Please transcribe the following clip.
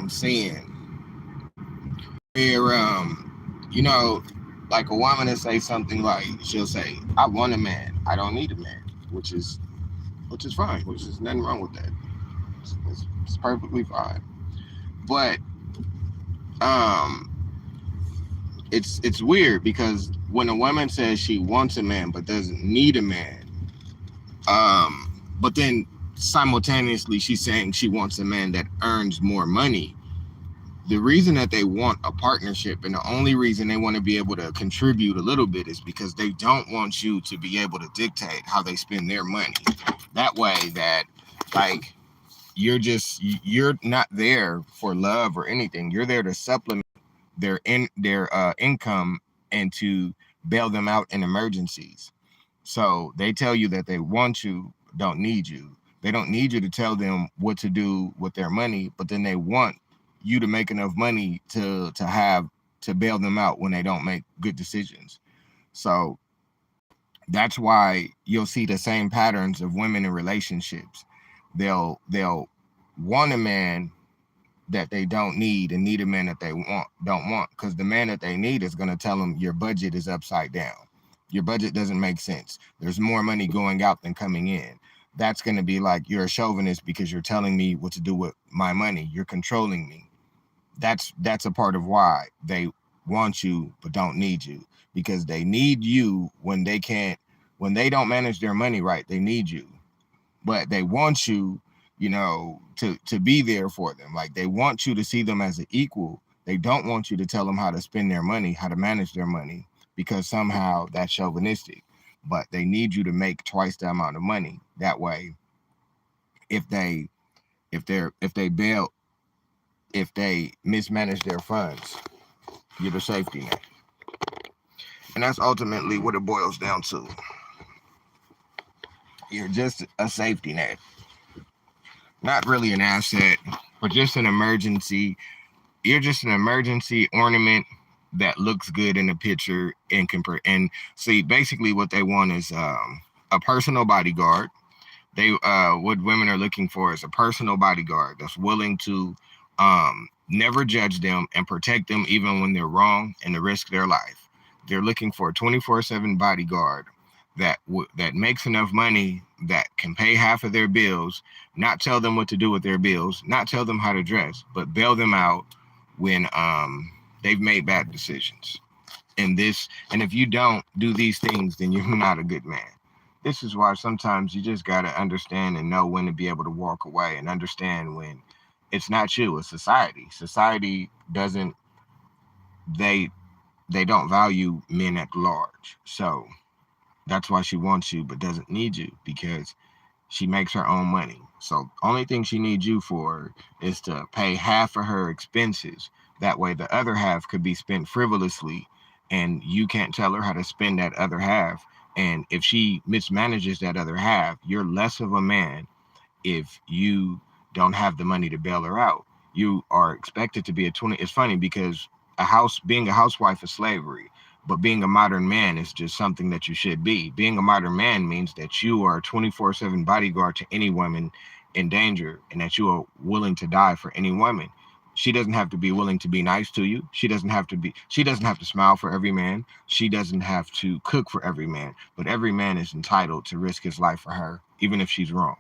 seeing where like a woman will say something like, she'll say, "I want a man. I don't need a man," which is fine. Which is nothing wrong with that. It's perfectly fine. But um, it's weird because when a woman says she wants a man but doesn't need a man, but then simultaneously she's saying she wants a man that earns more money. The reason that they want a partnership and the only reason they want to be able to contribute a little bit is because they don't want you to be able to dictate how they spend their money. That way that, like, you're not there for love or anything. You're there to supplement their income and to bail them out in emergencies. So they tell you that they want you, don't need you. They don't need you to tell them what to do with their money, but then they want you to make enough money to bail them out when they don't make good decisions. So that's why you'll see the same patterns of women in relationships. They'll want a man that they don't need and need a man that they don't want, because the man that they need is going to tell them your budget is upside down. Your budget doesn't make sense. There's more money going out than coming in. That's going to be like, you're a chauvinist because you're telling me what to do with my money. You're controlling me. That's a part of why they want you but don't need you, because they need you when they don't manage their money right. They need you, but they want you, to be there for them. Like, they want you to see them as an equal. They don't want you to tell them how to spend their money, how to manage their money, because somehow that's chauvinistic. But they need you to make twice the amount of money. That way, if they if they bail if they mismanage their funds, you're the safety net. And that's ultimately what it boils down to. You're just a safety net. Not really an asset, but just an emergency. You're just an emergency ornament that looks good in the picture and see, basically what they want is a personal bodyguard. What women are looking for is a personal bodyguard that's willing to never judge them and protect them even when they're wrong and to risk their life. They're looking for a 24/7 bodyguard that makes enough money that can pay half of their bills, not tell them what to do with their bills, not tell them how to dress, but bail them out when they've made bad decisions. And if you don't do these things, then you're not a good man. This is why sometimes you just got to understand and know when to be able to walk away, and understand when it's not you, it's society. Society doesn't, they don't value men at large. So that's why she wants you but doesn't need you, because she makes her own money. So only thing she needs you for is to pay half of her expenses. That way the other half could be spent frivolously, and you can't tell her how to spend that other half. And if she mismanages that other half, you're less of a man if you don't have the money to bail her out. You are expected to be a 20. It's funny because being a housewife is slavery, but being a modern man is just something that you should be. Being a modern man means that you are a 24/7 bodyguard to any woman in danger, and that you are willing to die for any woman. She doesn't have to be willing to be nice to you. She doesn't have to smile for every man. She doesn't have to cook for every man, but every man is entitled to risk his life for her, even if she's wrong.